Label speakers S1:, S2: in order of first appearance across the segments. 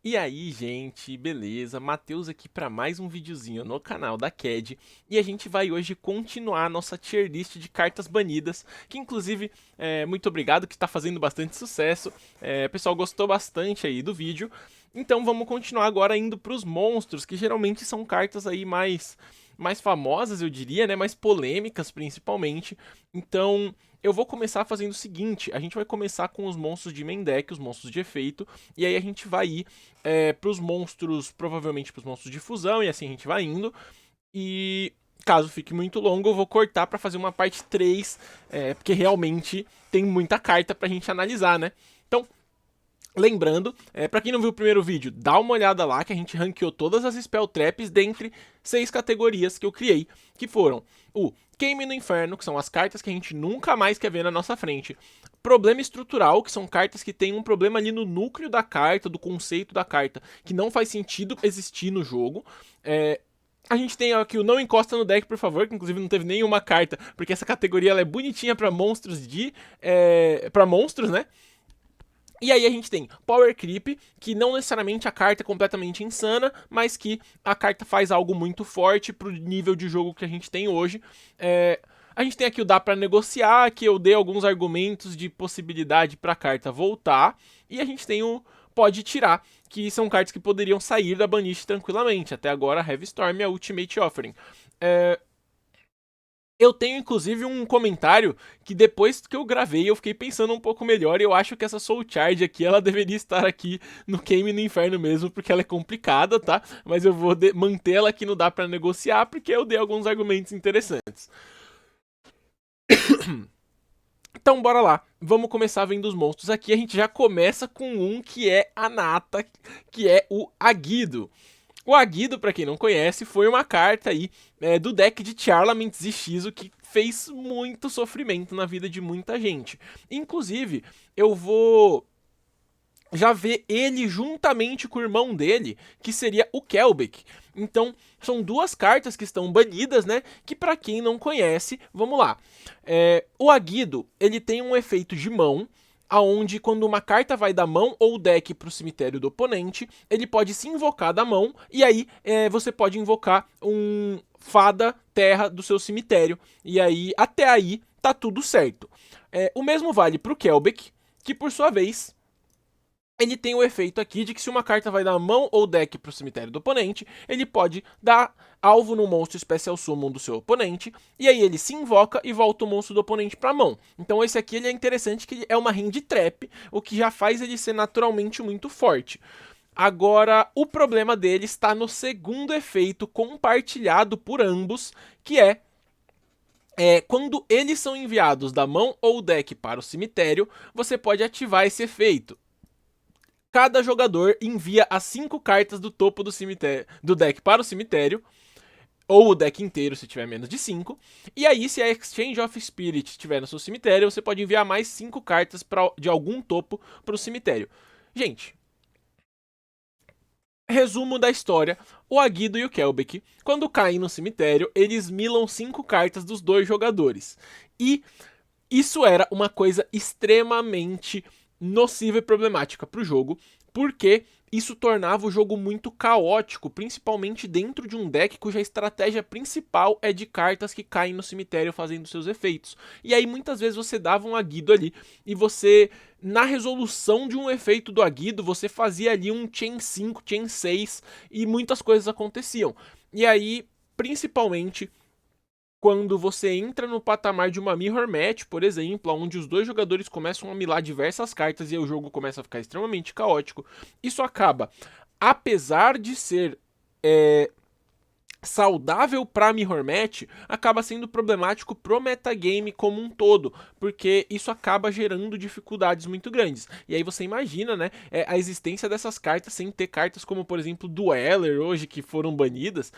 S1: E aí, gente, beleza? Matheus aqui para mais um videozinho no canal da CAD e a gente vai hoje continuar a nossa tier list de cartas banidas, que inclusive, muito obrigado, que está fazendo bastante sucesso, o pessoal gostou bastante aí do vídeo, então vamos continuar agora indo para os monstros, que geralmente são cartas aí mais famosas, eu diria, né, mais polêmicas principalmente, então eu vou começar fazendo o seguinte, a gente vai começar com os monstros de main deck, os monstros de efeito, e aí a gente vai ir pros monstros, provavelmente pros monstros de fusão, e assim a gente vai indo. E caso fique muito longo, eu vou cortar pra fazer uma parte 3, porque realmente tem muita carta pra gente analisar, né? Então, lembrando, pra quem não viu o primeiro vídeo, dá uma olhada lá que a gente ranqueou todas as Spell Traps dentre 6 categorias que eu criei, que foram o Queime no Inferno, que são as cartas que a gente nunca mais quer ver na nossa frente. Problema estrutural, que são cartas que têm um problema ali no núcleo da carta, do conceito da carta, que não faz sentido existir no jogo. A gente tem aqui o Não Encosta no Deck, por favor, que inclusive não teve nenhuma carta, porque essa categoria ela é bonitinha pra monstros para monstros, né? E aí a gente tem Power Creep, que não necessariamente a carta é completamente insana, mas que a carta faz algo muito forte pro nível de jogo que a gente tem hoje. A gente tem aqui o Dá Pra Negociar, que eu dei alguns argumentos de possibilidade pra carta voltar. E a gente tem o Pode Tirar, que são cartas que poderiam sair da banlist tranquilamente. Até agora, a Heavy Storm e a Ultimate Offering. Eu tenho inclusive um comentário que depois que eu gravei eu fiquei pensando um pouco melhor e eu acho que essa Soul Charge aqui ela deveria estar aqui no Queime no Inferno mesmo, porque ela é complicada, tá? Mas eu vou manter ela aqui no Dá Pra Negociar porque eu dei alguns argumentos interessantes. Então bora lá, vamos começar vendo os monstros aqui. A gente já começa com um que é a nata, que é o Aguido. O Aguido, pra quem não conhece, foi uma carta aí do deck de Charlament Zishizu que fez muito sofrimento na vida de muita gente. Inclusive, eu vou já ver ele juntamente com o irmão dele, que seria o Kelbeck. Então, são duas cartas que estão banidas, né? Que pra quem não conhece, vamos lá. O Aguido, ele tem um efeito de mão, aonde quando uma carta vai da mão ou deck pro cemitério do oponente, ele pode se invocar da mão, e aí você pode invocar um fada terra do seu cemitério, e aí até aí tá tudo certo. O mesmo vale pro Kelbeck, que por sua vez ele tem o efeito aqui de que se uma carta vai da mão ou deck pro cemitério do oponente, ele pode dar alvo no monstro Special Summon do seu oponente, e aí ele se invoca e volta o monstro do oponente pra mão. Então esse aqui ele é interessante que ele é uma hand trap, o que já faz ele ser naturalmente muito forte. Agora, o problema dele está no segundo efeito compartilhado por ambos, que quando eles são enviados da mão ou deck para o cemitério, você pode ativar esse efeito. Cada jogador envia as 5 cartas do topo do deck para o cemitério, ou o deck inteiro se tiver menos de 5. E aí, se a Exchange of Spirit estiver no seu cemitério, você pode enviar mais 5 cartas de algum topo para o cemitério. Gente, resumo da história: o Aguido e o Kelbeck, quando caem no cemitério, eles milam 5 cartas dos dois jogadores. E isso era uma coisa extremamente nociva e problemática para o jogo, porque isso tornava o jogo muito caótico, principalmente dentro de um deck cuja estratégia principal é de cartas que caem no cemitério fazendo seus efeitos. E aí muitas vezes você dava um Aguido ali e você, na resolução de um efeito do Aguido, você fazia ali um Chain 5, Chain 6 e muitas coisas aconteciam. E aí, principalmente quando você entra no patamar de uma Mirror Match, por exemplo, onde os dois jogadores começam a milar diversas cartas e o jogo começa a ficar extremamente caótico, isso acaba, apesar de ser saudável para Mirror Match, acaba sendo problemático pro metagame como um todo, porque isso acaba gerando dificuldades muito grandes. E aí você imagina, né, a existência dessas cartas sem ter cartas como, por exemplo, Dueler hoje, que foram banidas.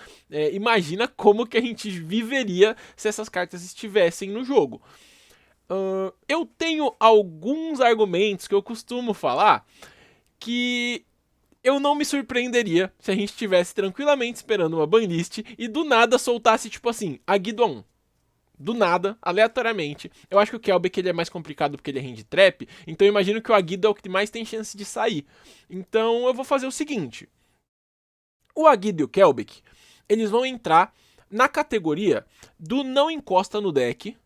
S1: Imagina como que a gente viveria se essas cartas estivessem no jogo. Eu tenho alguns argumentos que eu costumo falar que eu não me surpreenderia se a gente estivesse tranquilamente esperando uma banlist e do nada soltasse tipo assim, Aguido 1. do nada, aleatoriamente. Eu acho que o Kelbeck ele é mais complicado porque ele é hand trap, então eu imagino que o Aguido é o que mais tem chance de sair. Então eu vou fazer o seguinte. O Aguido e o Kelbeck, eles vão entrar na categoria do não encosta no deck,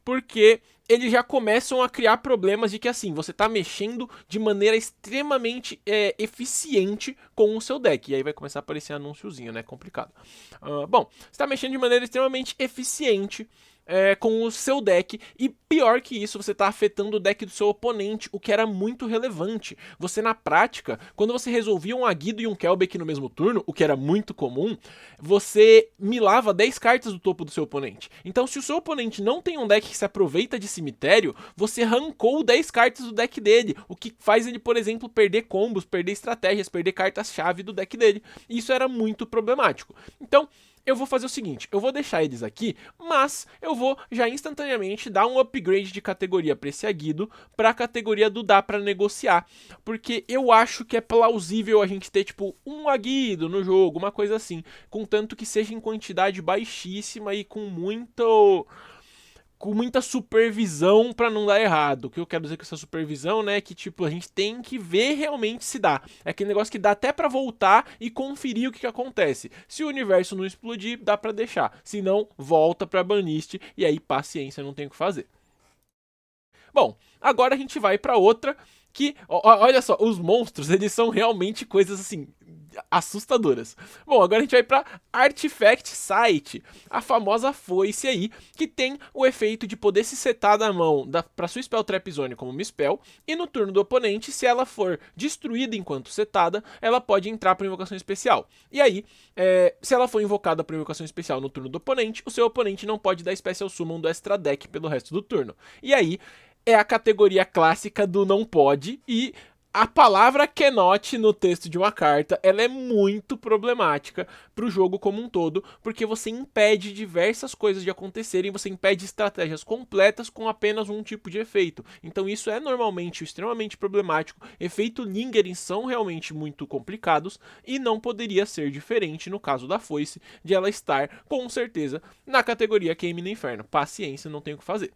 S1: porque eles já começam a criar problemas de que assim, você tá mexendo de maneira extremamente eficiente com o seu deck. E aí vai começar a aparecer anúnciozinho, né? Complicado. Bom, você tá mexendo de maneira extremamente eficiente com o seu deck, e pior que isso, você está afetando o deck do seu oponente, o que era muito relevante. Você, na prática, quando você resolvia um Aguido e um Kelbeck no mesmo turno, o que era muito comum, você milava 10 cartas do topo do seu oponente. Então, se o seu oponente não tem um deck que se aproveita de cemitério, você arrancou 10 cartas do deck dele, o que faz ele, por exemplo, perder combos, perder estratégias, perder cartas-chave do deck dele. E isso era muito problemático. Então, eu vou fazer o seguinte, eu vou deixar eles aqui, mas eu vou já instantaneamente dar um upgrade de categoria para esse Aguido, para a categoria do dá para negociar, porque eu acho que é plausível a gente ter tipo um Aguido no jogo, uma coisa assim, contanto que seja em quantidade baixíssima e com muita supervisão para não dar errado. O que eu quero dizer com essa supervisão, né, é que tipo a gente tem que ver realmente se dá. É aquele negócio que dá até para voltar e conferir o que acontece. Se o universo não explodir, dá para deixar. Se não, volta para baniste e aí paciência, não tem o que fazer. Bom, agora a gente vai para outra que, olha só, os monstros, eles são realmente coisas assim assustadoras. Bom, agora a gente vai para Artifact Sight, a famosa foice aí, que tem o efeito de poder se setar da mão para sua Spell Trap Zone como uma spell, e no turno do oponente, se ela for destruída enquanto setada, ela pode entrar para invocação especial. E aí, se ela for invocada para invocação especial no turno do oponente, o seu oponente não pode dar Special Summon do extra deck pelo resto do turno. E aí, é a categoria clássica do não pode, e a palavra cannot no texto de uma carta, ela é muito problemática para o jogo como um todo, porque você impede diversas coisas de acontecerem, você impede estratégias completas com apenas um tipo de efeito. Então isso é normalmente extremamente problemático, efeitos lingering são realmente muito complicados, e não poderia ser diferente no caso da foice, de ela estar, com certeza, na categoria Queime no Inferno. Paciência, não tem o que fazer.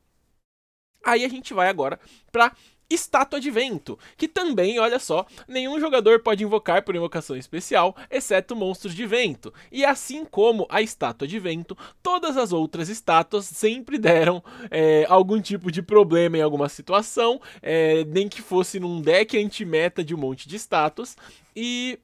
S1: Aí a gente vai agora para Estátua de Vento, que também, olha só, nenhum jogador pode invocar por invocação especial, exceto monstros de vento. E assim como a Estátua de Vento, todas as outras estátuas sempre deram algum tipo de problema em alguma situação, nem que fosse num deck anti-meta de um monte de estátuas, e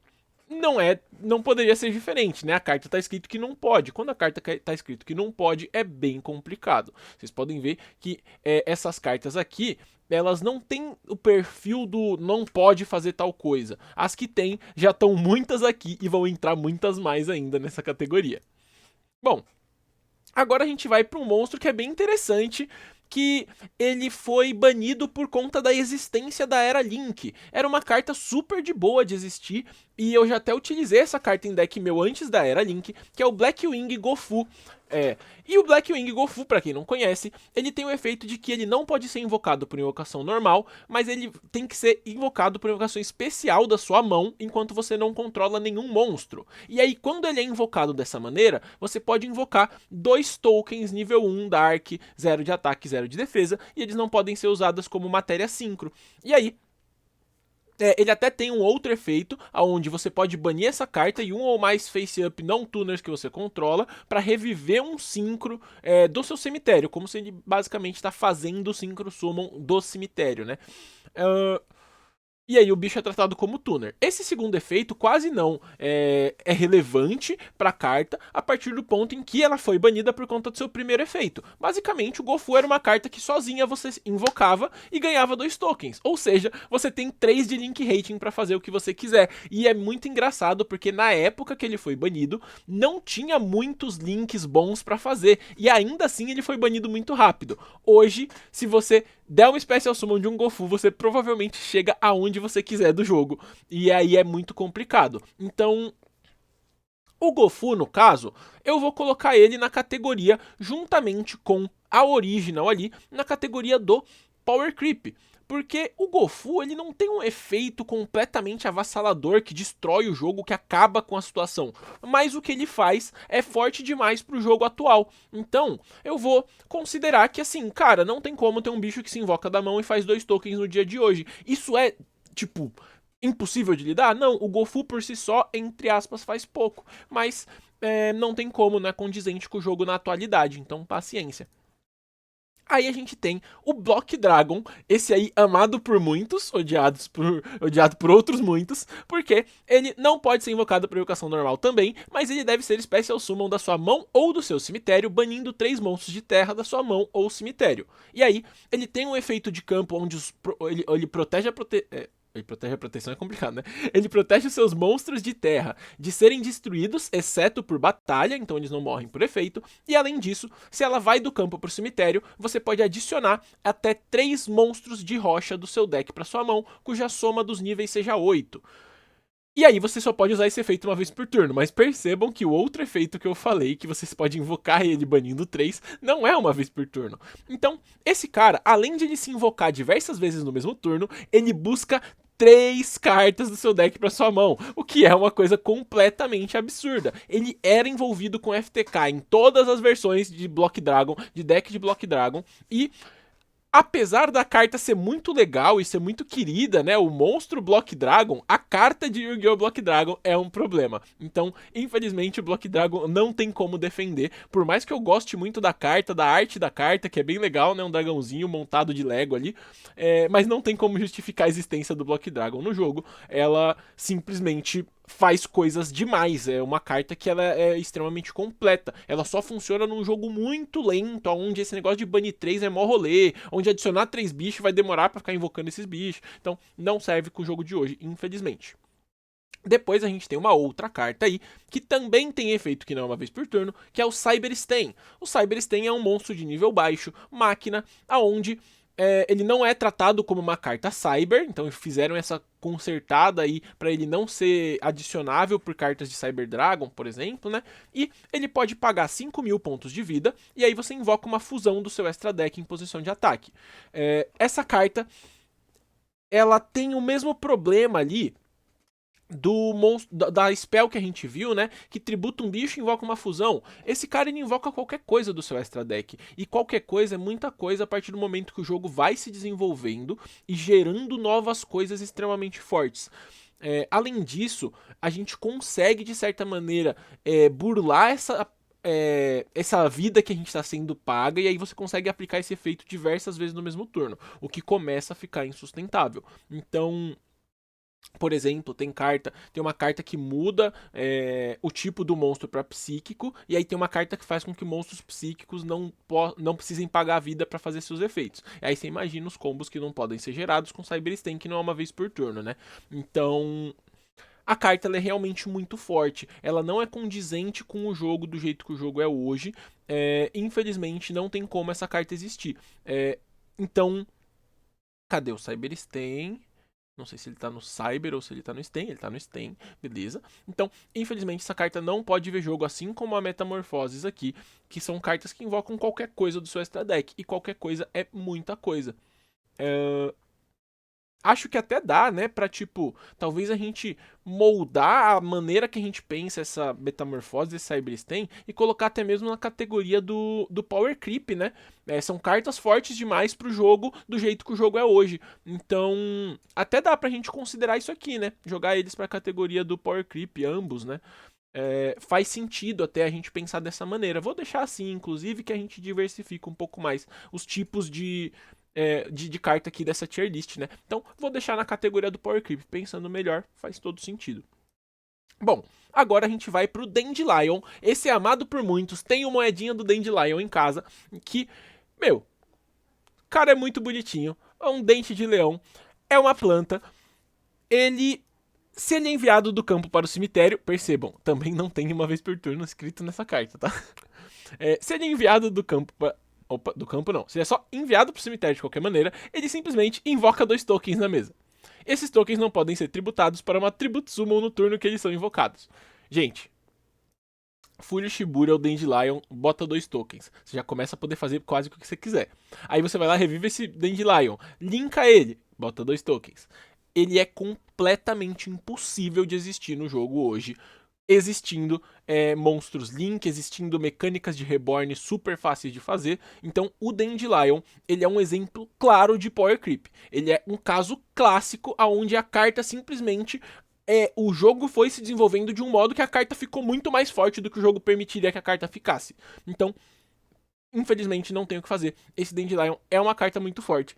S1: não poderia ser diferente, né? A carta tá escrito que não pode. Quando a carta tá escrito que não pode, é bem complicado. Vocês podem ver que essas cartas aqui, elas não têm o perfil do não pode fazer tal coisa. As que tem, já estão muitas aqui e vão entrar muitas mais ainda nessa categoria. Bom, agora a gente vai para um monstro que é bem interessante, que ele foi banido por conta da existência da Era Link. Era uma carta super de boa de existir, e eu já até utilizei essa carta em deck meu antes da Era Link, que é o Blackwing Gofu. E o Blackwing Gofu, pra quem não conhece, ele tem o efeito de que ele não pode ser invocado por invocação normal, mas ele tem que ser invocado por invocação especial da sua mão, enquanto você não controla nenhum monstro. E aí, quando ele é invocado dessa maneira, você pode invocar 2 tokens nível 1 Dark, 0 de ataque, 0 de defesa, e eles não podem ser usados como matéria sincro. E aí, ele até tem um outro efeito, onde você pode banir essa carta e um ou mais face-up não-tuners que você controla para reviver um sincro do seu cemitério, como se ele basicamente está fazendo o sincro summon do cemitério, né? E aí o bicho é tratado como tuner. Esse segundo efeito quase não é relevante para a carta a partir do ponto em que ela foi banida por conta do seu primeiro efeito. Basicamente, o Gofu era uma carta que sozinha você invocava e ganhava 2 tokens. Ou seja, você tem 3 de link rating para fazer o que você quiser. E é muito engraçado porque na época que ele foi banido, não tinha muitos links bons para fazer. E ainda assim ele foi banido muito rápido. Hoje, se você der uma Special Summon de um Gofu, você provavelmente chega aonde você quiser do jogo. E aí é muito complicado. Então, o Gofu, no caso, eu vou colocar ele na categoria, juntamente com a Original ali, na categoria do Power Creep. Porque o Gofu, ele não tem um efeito completamente avassalador que destrói o jogo, que acaba com a situação. Mas o que ele faz é forte demais pro jogo atual. Então, eu vou considerar que assim, cara, não tem como ter um bicho que se invoca da mão e faz 2 tokens no dia de hoje. Isso é, tipo, impossível de lidar? Não, o Gofu por si só, entre aspas, faz pouco. Mas não tem como, não é condizente com o jogo na atualidade. Então, paciência. Aí a gente tem o Block Dragon, esse aí amado por muitos, odiado por outros muitos, porque ele não pode ser invocado por invocação normal também, mas ele deve ser Special Summon da sua mão ou do seu cemitério, banindo 3 monstros de terra da sua mão ou cemitério. E aí, ele tem um efeito de campo onde ele protege ele protege a proteção, é complicado, né? Ele protege os seus monstros de terra de serem destruídos, exceto por batalha, então eles não morrem por efeito. E além disso, se ela vai do campo pro cemitério, você pode adicionar até 3 monstros de rocha do seu deck para sua mão, cuja soma dos níveis seja 8. E aí você só pode usar esse efeito uma vez por turno, mas percebam que o outro efeito que eu falei, que você pode invocar ele banindo 3, não é uma vez por turno. Então, esse cara, além de ele se invocar diversas vezes no mesmo turno, ele busca 3 cartas do seu deck para sua mão, o que é uma coisa completamente absurda. Ele era envolvido com FTK em todas as versões de Block Dragon, de deck de Block Dragon, e apesar da carta ser muito legal e ser muito querida, né, o monstro Block Dragon, a carta de Yu-Gi-Oh! Block Dragon é um problema. Então, infelizmente, o Block Dragon não tem como defender. Por mais que eu goste muito da carta, da arte da carta, que é bem legal, né, um dragãozinho montado de Lego ali, mas não tem como justificar a existência do Block Dragon no jogo. Ela simplesmente faz coisas demais, é uma carta que ela é extremamente completa, ela só funciona num jogo muito lento, onde esse negócio de banir 3 é mó rolê, onde adicionar 3 bichos vai demorar pra ficar invocando esses bichos, então não serve com o jogo de hoje, infelizmente. Depois a gente tem uma outra carta aí, que também tem efeito que não é uma vez por turno, que é o Cyber Stain. O Cyber Stain é um monstro de nível baixo, máquina, aonde ele não é tratado como uma carta Cyber, então fizeram essa consertada aí para ele não ser adicionável por cartas de Cyber Dragon, por exemplo, né? E ele pode pagar 5.000 pontos de vida, e aí você invoca uma fusão do seu extra deck em posição de ataque. Essa carta, ela tem o mesmo problema ali do monstro, da spell que a gente viu, né? Que tributa um bicho e invoca uma fusão. Esse cara ele invoca qualquer coisa do seu extra deck. E qualquer coisa é muita coisa a partir do momento que o jogo vai se desenvolvendo e gerando novas coisas extremamente fortes. Além disso, a gente consegue, de certa maneira, burlar essa vida que a gente está sendo paga, e aí você consegue aplicar esse efeito diversas vezes no mesmo turno, o que começa a ficar insustentável. Então, por exemplo, tem uma carta que muda o tipo do monstro para psíquico, e aí tem uma carta que faz com que monstros psíquicos não precisem pagar a vida para fazer seus efeitos. E aí você imagina os combos que não podem ser gerados com Cyber Stain, que não é uma vez por turno, né? Então, a carta ela é realmente muito forte. Ela não é condizente com o jogo do jeito que o jogo é hoje. Infelizmente, não tem como essa carta existir. Então, cadê o Cyber Stain? Não sei se ele tá no Cyber ou se ele tá no Stain. Ele tá no Stain, beleza. Então, infelizmente, essa carta não pode ver jogo, assim como a Metamorfoses aqui, que são cartas que invocam qualquer coisa do seu extra deck. E qualquer coisa é muita coisa. Acho que até dá, né, pra, tipo, talvez a gente moldar a maneira que a gente pensa essa metamorfose, esse Cyber Stain, e colocar até mesmo na categoria do Power Creep, né? São cartas fortes demais pro jogo, do jeito que o jogo é hoje. Então, até dá pra gente considerar isso aqui, né? Jogar eles pra categoria do Power Creep, ambos, né? Faz sentido até a gente pensar dessa maneira. Vou deixar assim, inclusive, que a gente diversifica um pouco mais os tipos de carta aqui dessa tier list, né? Então, vou deixar na categoria do Power Creep. Pensando melhor, faz todo sentido. Bom, agora a gente vai pro Dandelion. Esse é amado por muitos. Tem uma moedinha do Dandelion em casa. Que, meu, cara, é muito bonitinho. É um dente de leão. É uma planta. Se ele é enviado do campo para o cemitério, percebam, também não tem uma vez por turno escrito nessa carta, tá? Se ele é enviado do campo para... Opa, do campo não. Se ele é só enviado para o cemitério de qualquer maneira, ele simplesmente invoca 2 tokens na mesa. Esses tokens não podem ser tributados para uma Tribute Summon no turno que eles são invocados. Gente, Fulho Shibura é o Dandelion, bota 2 tokens. Você já começa a poder fazer quase o que você quiser. Aí você vai lá, revive esse Dandelion, linka ele, bota 2 tokens. Ele é completamente impossível de existir no jogo hoje, existindo monstros Link, existindo mecânicas de reborn super fáceis de fazer. Então o Dandelion, ele é um exemplo claro de power creep. Ele é um caso clássico onde a carta simplesmente o jogo foi se desenvolvendo de um modo que a carta ficou muito mais forte do que o jogo permitiria que a carta ficasse. Então, infelizmente, não tem o que fazer. Esse Dandelion é uma carta muito forte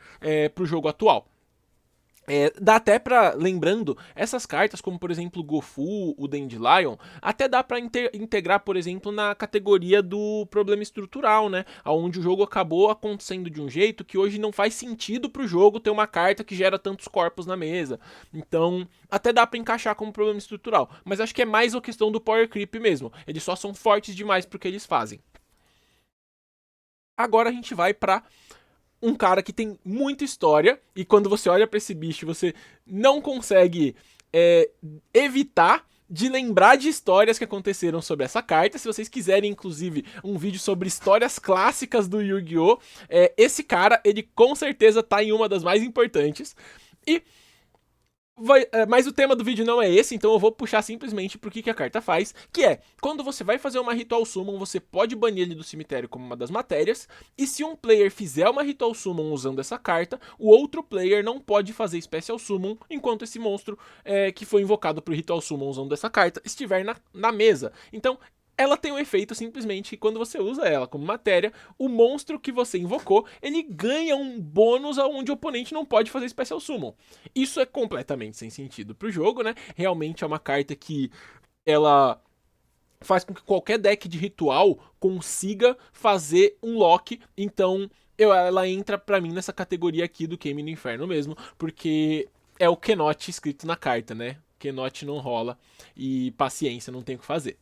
S1: pro jogo atual. Dá até pra, lembrando, essas cartas, como por exemplo o Gofu, o Dandelion, até dá pra integrar, por exemplo, na categoria do problema estrutural, né? Onde o jogo acabou acontecendo de um jeito que hoje não faz sentido pro jogo ter uma carta que gera tantos corpos na mesa. Então, até dá pra encaixar como problema estrutural. Mas acho que é mais a questão do power creep mesmo. Eles só são fortes demais pro que eles fazem. Agora a gente vai pra um cara que tem muita história, e quando você olha pra esse bicho, você não consegue evitar de lembrar de histórias que aconteceram sobre essa carta. Se vocês quiserem, inclusive, um vídeo sobre histórias clássicas do Yu-Gi-Oh! Esse cara, ele com certeza tá em uma das mais importantes. E mas o tema do vídeo não é esse, então eu vou puxar simplesmente pro que a carta faz, que é, quando você vai fazer uma Ritual Summon, você pode banir ele do cemitério como uma das matérias, e se um player fizer uma Ritual Summon usando essa carta, o outro player não pode fazer Special Summon enquanto esse monstro que foi invocado pro Ritual Summon usando essa carta estiver na mesa. Então, ela tem um efeito simplesmente que quando você usa ela como matéria, o monstro que você invocou, ele ganha um bônus onde o oponente não pode fazer Special Summon. Isso é completamente sem sentido pro jogo, né? Realmente é uma carta que ela faz com que qualquer deck de ritual consiga fazer um lock, então ela entra pra mim nessa categoria aqui do Game no Inferno mesmo, porque é o Cannot escrito na carta, né? Cannot não rola e paciência, não tem o que fazer.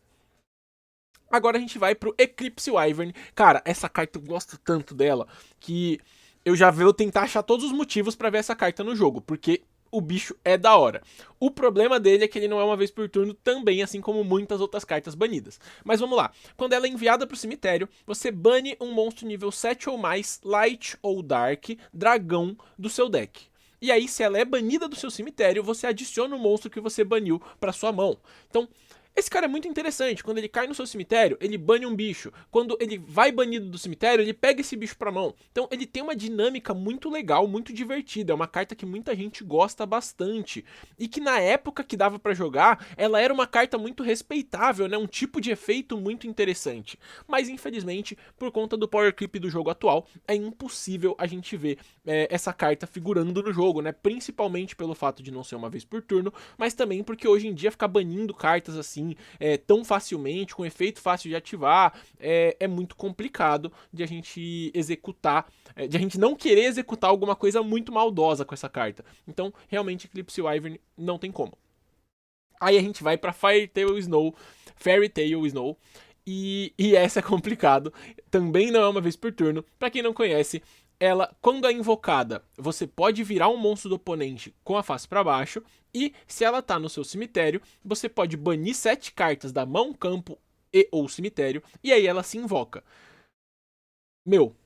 S1: Agora a gente vai pro Eclipse Wyvern. Cara, essa carta eu gosto tanto dela que eu já vou tentar achar todos os motivos pra ver essa carta no jogo, porque o bicho é da hora. O problema dele é que ele não é uma vez por turno também, assim como muitas outras cartas banidas. Mas vamos lá. Quando ela é enviada pro cemitério, você bane um monstro nível 7 ou mais, Light ou Dark, dragão do seu deck. E aí, se ela é banida do seu cemitério, você adiciona o monstro que você baniu pra sua mão. Então, esse cara é muito interessante. Quando ele cai no seu cemitério, ele bane um bicho. Quando ele vai banido do cemitério, ele pega esse bicho pra mão. Então ele tem uma dinâmica muito legal, muito divertida. É uma carta que muita gente gosta bastante. E que na época que dava pra jogar, ela era uma carta muito respeitável, né? Um tipo de efeito muito interessante. Mas infelizmente, por conta do power creep do jogo atual, é impossível a gente ver essa carta figurando no jogo, né? Principalmente pelo fato de não ser uma vez por turno, mas também porque hoje em dia ficar banindo cartas assim tão facilmente, com efeito fácil de ativar, é muito complicado de a gente executar, de a gente não querer executar alguma coisa muito maldosa com essa carta. Então, realmente, Eclipse Wyvern não tem como. Aí a gente vai pra Fairy Tail Snow, e essa é complicado. Também não é uma vez por turno. Pra quem não conhece, ela, quando é invocada, você pode virar um monstro do oponente com a face para baixo, e se ela tá no seu cemitério, você pode banir 7 cartas da mão, campo e ou cemitério, e aí ela se invoca. Meu,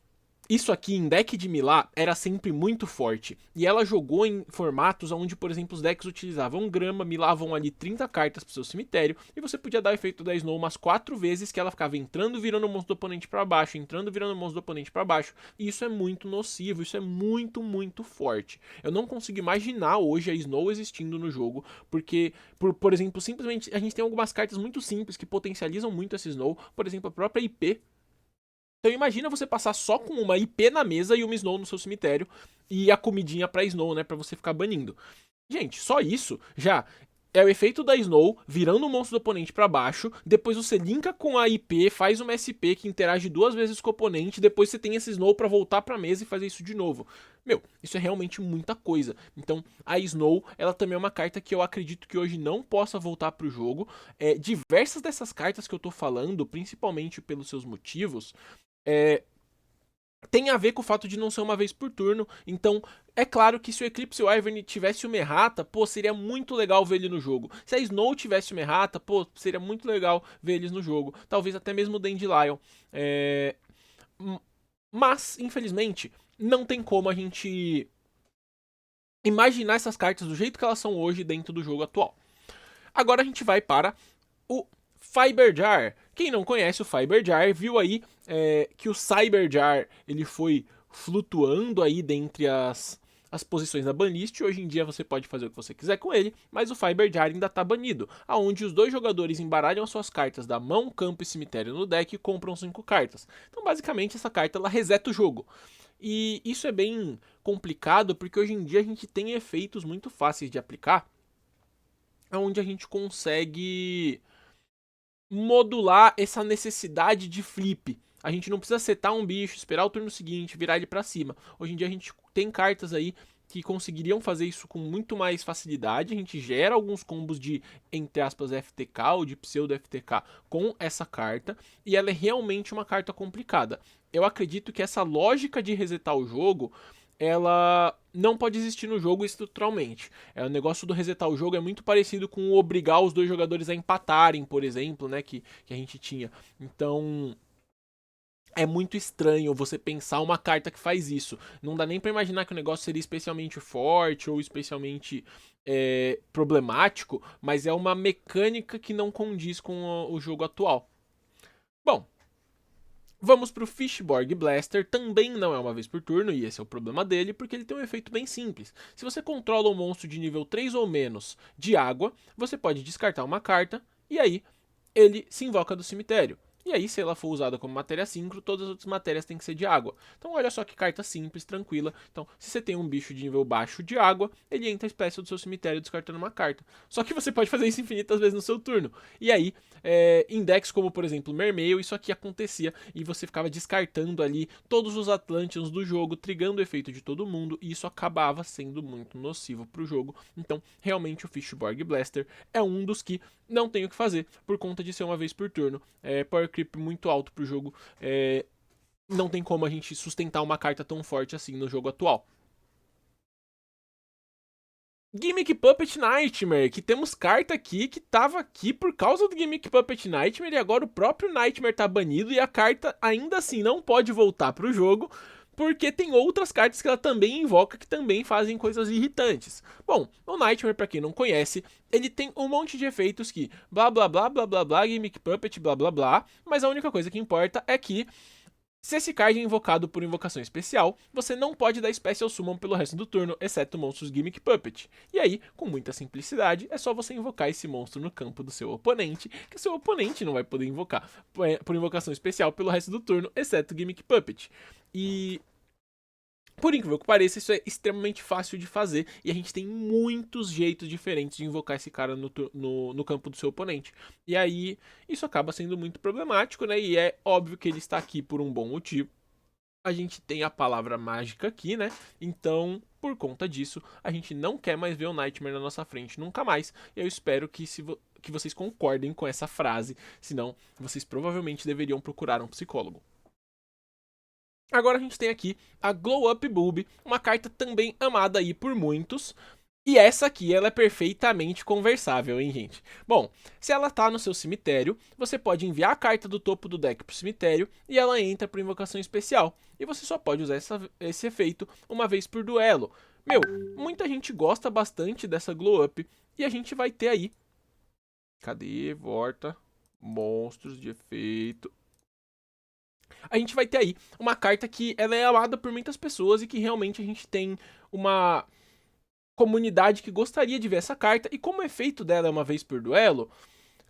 S1: isso aqui em deck de Milá era sempre muito forte. E ela jogou em formatos onde, por exemplo, os decks utilizavam grama, milavam ali 30 cartas pro seu cemitério, e você podia dar o efeito da Snow umas 4 vezes, que ela ficava entrando, virando o monstro do oponente para baixo, entrando, virando o monstro do oponente para baixo. E isso é muito nocivo, isso é muito, muito forte. Eu não consigo imaginar hoje a Snow existindo no jogo, porque, por exemplo, simplesmente a gente tem algumas cartas muito simples que potencializam muito essa Snow, por exemplo, a própria IP. Então imagina você passar só com uma IP na mesa e uma Snow no seu cemitério e a comidinha pra Snow, né, pra você ficar banindo. Gente, só isso já é o efeito da Snow virando o monstro do oponente pra baixo, depois você linka com a IP, faz uma SP que interage 2 vezes com o oponente, depois você tem esse Snow pra voltar pra mesa e fazer isso de novo. Meu, isso é realmente muita coisa. Então, a Snow, ela também é uma carta que eu acredito que hoje não possa voltar pro jogo. Diversas dessas cartas que eu tô falando, principalmente pelos seus motivos, tem a ver com o fato de não ser uma vez por turno. Então, é claro que se o Eclipse Wyvern tivesse uma errata, pô, seria muito legal ver ele no jogo. Se a Snow tivesse uma errata, pô, seria muito legal ver eles no jogo. Talvez até mesmo o Dandelion. Mas, infelizmente, não tem como a gente imaginar essas cartas do jeito que elas são hoje dentro do jogo atual. Agora a gente vai para o Fiberjar. Quem não conhece o Fiberjar viu aí que o Cyberjar ele foi flutuando aí dentre as posições da banlist. Hoje em dia você pode fazer o que você quiser com ele, mas o Fiberjar ainda está banido, aonde os dois jogadores embaralham as suas cartas da mão, campo e cemitério no deck e compram 5 cartas. Então basicamente essa carta ela reseta o jogo. E isso é bem complicado porque hoje em dia a gente tem efeitos muito fáceis de aplicar, onde a gente consegue modular essa necessidade de flip. A gente não precisa setar um bicho, esperar o turno seguinte, virar ele para cima. Hoje em dia a gente tem cartas aí que conseguiriam fazer isso com muito mais facilidade. A gente gera alguns combos de, entre aspas, FTK ou de pseudo FTK com essa carta, e ela é realmente uma carta complicada. Eu acredito que essa lógica de resetar o jogo, ela não pode existir no jogo estruturalmente. O negócio do resetar o jogo é muito parecido com obrigar os dois jogadores a empatarem, por exemplo, né, que a gente tinha. Então, é muito estranho você pensar uma carta que faz isso. Não dá nem pra imaginar que o negócio seria especialmente forte ou especialmente problemático, mas é uma mecânica que não condiz com o jogo atual. Bom, vamos pro Fishborg Blaster, também não é uma vez por turno, e esse é o problema dele, porque ele tem um efeito bem simples. Se você controla um monstro de nível 3 ou menos de água, você pode descartar uma carta, e aí ele se invoca do cemitério. E aí, se ela for usada como matéria sincro, todas as outras matérias têm que ser de água. Então, olha só que carta simples, tranquila. Então, se você tem um bicho de nível baixo de água, ele entra a espécie do seu cemitério descartando uma carta. Só que você pode fazer isso infinitas vezes no seu turno. E aí, em decks como, por exemplo, Mermail, isso aqui acontecia e você ficava descartando ali todos os Atlanteans do jogo, trigando o efeito de todo mundo, e isso acabava sendo muito nocivo para o jogo. Então, realmente, o Fishborg Blaster é um dos que não tem o que fazer por conta de ser uma vez por turno. Power creep muito alto pro jogo. Não tem como a gente sustentar uma carta tão forte assim no jogo atual. Gimmick Puppet Nightmare, que temos carta aqui que tava aqui por causa do Gimmick Puppet Nightmare, e agora o próprio Nightmare tá banido e a carta ainda assim não pode voltar pro jogo, porque tem outras cartas que ela também invoca que também fazem coisas irritantes. Bom, o Nightmare, pra quem não conhece, ele tem um monte de efeitos que blá blá blá blá blá blá, Gimmick Puppet blá blá blá, mas a única coisa que importa é que se esse card é invocado por invocação especial, você não pode dar Special Summon pelo resto do turno, exceto monstros Gimmick Puppet. E aí, com muita simplicidade, é só você invocar esse monstro no campo do seu oponente, que o seu oponente não vai poder invocar por invocação especial pelo resto do turno, exceto Gimmick Puppet. E por incrível que pareça, isso é extremamente fácil de fazer e a gente tem muitos jeitos diferentes de invocar esse cara no campo do seu oponente. E aí, isso acaba sendo muito problemático, né? E é óbvio que ele está aqui por um bom motivo. A gente tem a palavra mágica aqui, né? Então, por conta disso, a gente não quer mais ver o Nightmare na nossa frente, nunca mais. E eu espero que, que vocês concordem com essa frase, senão vocês provavelmente deveriam procurar um psicólogo. Agora a gente tem aqui a Glow Up Bulb, uma carta também amada aí por muitos. E essa aqui, ela é perfeitamente conversável, hein, gente? Bom, se ela tá no seu cemitério, você pode enviar a carta do topo do deck pro cemitério e ela entra por invocação especial. E você só pode usar esse efeito uma vez por duelo. Meu, muita gente gosta bastante dessa Glow Up e a gente vai ter aí... Cadê? Volta. Monstros de efeito. A gente vai ter aí uma carta que ela é amada por muitas pessoas e que realmente a gente tem uma comunidade que gostaria de ver essa carta. E como o efeito dela é uma vez por duelo,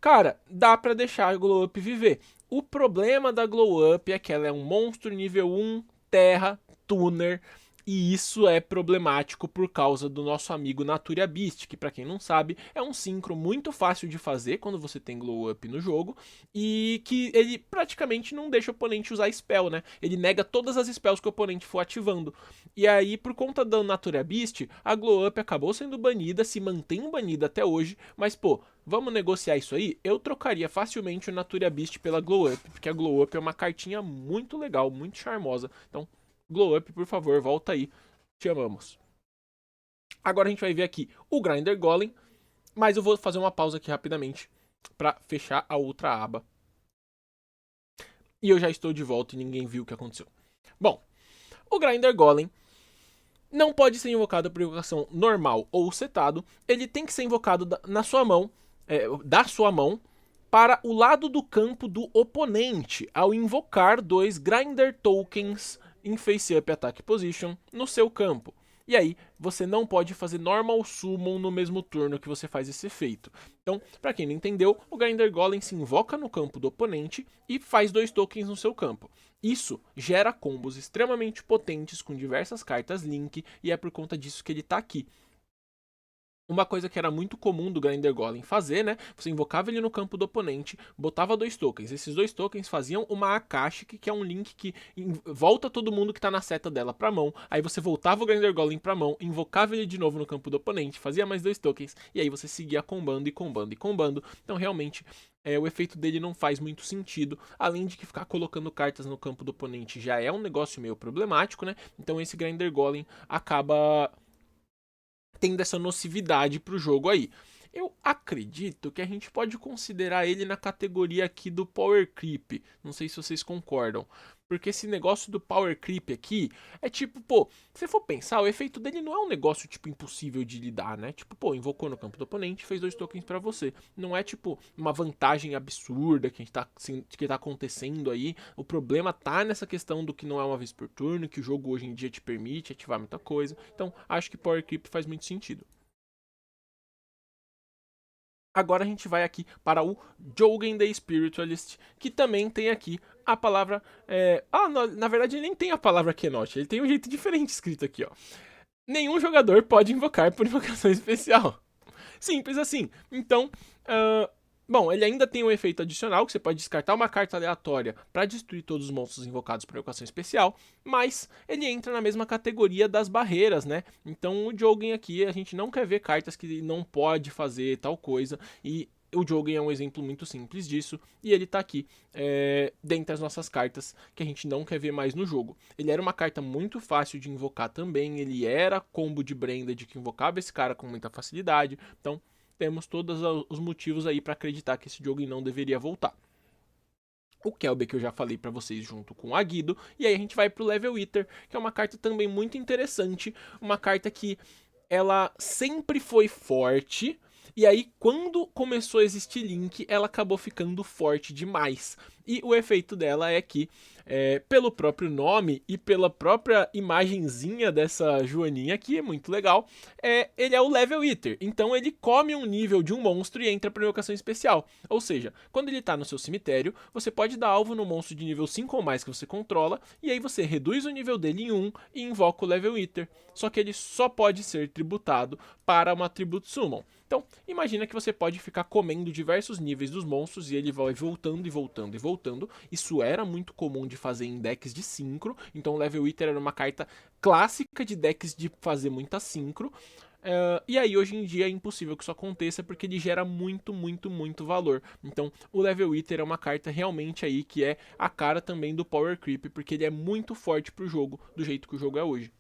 S1: cara, dá pra deixar a Glow Up viver. O problema da Glow Up é que ela é um monstro nível 1, terra, tuner, e isso é problemático por causa do nosso amigo Naturia Beast, que pra quem não sabe, é um synchro muito fácil de fazer quando você tem Glow Up no jogo, e que ele praticamente não deixa o oponente usar spell, né? Ele nega todas as spells que o oponente for ativando. E aí, por conta do Naturia Beast, a Glow Up acabou sendo banida, se mantém banida até hoje, mas pô, vamos negociar isso aí? Eu trocaria facilmente o Naturia Beast pela Glow Up, porque a Glow Up é uma cartinha muito legal, muito charmosa. Então, Glow Up, por favor, volta aí. Te amamos. Agora a gente vai ver aqui o Grinder Golem, mas eu vou fazer uma pausa aqui rapidamente para fechar a outra aba. E eu já estou de volta e ninguém viu o que aconteceu. Bom, o Grinder Golem não pode ser invocado por invocação normal ou setado. Ele tem que ser invocado na sua mão, da sua mão, para o lado do campo do oponente, ao invocar 2 Grinder Tokens em Face Up Attack Position no seu campo. E aí, você não pode fazer Normal Summon no mesmo turno que você faz esse efeito. Então, para quem não entendeu, o Grinder Golem se invoca no campo do oponente e faz 2 tokens no seu campo. Isso gera combos extremamente potentes com diversas cartas Link, e é por conta disso que ele está aqui. Uma coisa que era muito comum do Grinder Golem fazer, né? Você invocava ele no campo do oponente, botava 2 tokens. Esses 2 tokens faziam uma Akashic, que é um link que volta todo mundo que tá na seta dela pra mão. Aí você voltava o Grinder Golem pra mão, invocava ele de novo no campo do oponente, fazia mais 2 tokens, e aí você seguia combando e combando e combando. Então realmente o efeito dele não faz muito sentido, além de que ficar colocando cartas no campo do oponente já é um negócio meio problemático, né? Então esse Grinder Golem acaba tendo essa nocividade pro jogo aí. Eu acredito que a gente pode considerar ele na categoria aqui do Power Creep. Não sei se vocês concordam. Porque esse negócio do Power Creep aqui é tipo, pô, se você for pensar, o efeito dele não é um negócio, tipo, impossível de lidar, né? Tipo, pô, invocou no campo do oponente, fez 2 tokens pra você. Não é, tipo, uma vantagem absurda que tá acontecendo aí. O problema tá nessa questão do que não é uma vez por turno, que o jogo hoje em dia te permite ativar muita coisa. Então, acho que Power Creep faz muito sentido. Agora a gente vai aqui para o Jogen the Spiritualist, que também tem aqui a palavra... na verdade ele nem tem a palavra Cannot, ele tem um jeito diferente escrito aqui, ó. Nenhum jogador pode invocar por invocação especial. Simples assim. Então, bom, ele ainda tem um efeito adicional, que você pode descartar uma carta aleatória para destruir todos os monstros invocados por evocação especial, mas ele entra na mesma categoria das barreiras, né? Então o Jogen aqui, a gente não quer ver cartas que não pode fazer tal coisa, e o Jogen é um exemplo muito simples disso, e ele tá aqui dentre as nossas cartas que a gente não quer ver mais no jogo. Ele era uma carta muito fácil de invocar também, ele era combo de Branded que invocava esse cara com muita facilidade, então temos todos os motivos aí para acreditar que esse jogo não deveria voltar. O Kelbe que eu já falei para vocês junto com o Aguido, e aí a gente vai pro Level Eater, que é uma carta também muito interessante, uma carta que ela sempre foi forte, e aí quando começou a existir Link, ela acabou ficando forte demais. E o efeito dela é que, pelo próprio nome e pela própria imagenzinha dessa joaninha aqui, é muito legal, ele é o Level Eater. Então ele come um nível de um monstro e entra para invocação especial. Ou seja, quando ele está no seu cemitério, você pode dar alvo no monstro de nível 5 ou mais que você controla, e aí você reduz o nível dele em 1 e invoca o Level Eater. Só que ele só pode ser tributado para uma Tribute Summon. Então, imagina que você pode ficar comendo diversos níveis dos monstros e ele vai voltando e voltando e voltando. Isso era muito comum de fazer em decks de sincro. Então, o Level Eater era uma carta clássica de decks de fazer muita sincro. E aí, hoje em dia, é impossível que isso aconteça porque ele gera muito, muito, muito valor. Então, o Level Eater é uma carta realmente aí que é a cara também do Power Creep, porque ele é muito forte pro jogo, do jeito que o jogo é hoje.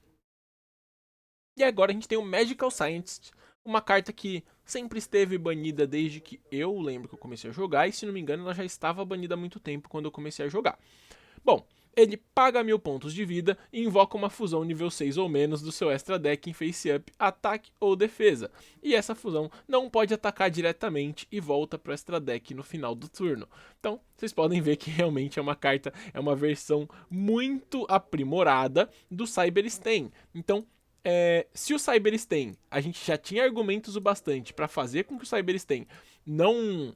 S1: E agora a gente tem o Magical Scientist, uma carta que sempre esteve banida desde que eu lembro que eu comecei a jogar, e se não me engano ela já estava banida há muito tempo quando eu comecei a jogar. Bom, ele paga 1000 pontos de vida e invoca uma fusão nível 6 ou menos do seu extra deck em face up, ataque ou defesa. E essa fusão não pode atacar diretamente e volta para o extra deck no final do turno. Então, vocês podem ver que realmente é uma carta, é uma versão muito aprimorada do Cyber Stain. Então, se o Cyber Stain, a gente já tinha argumentos o bastante para fazer com que o Cyber Stain não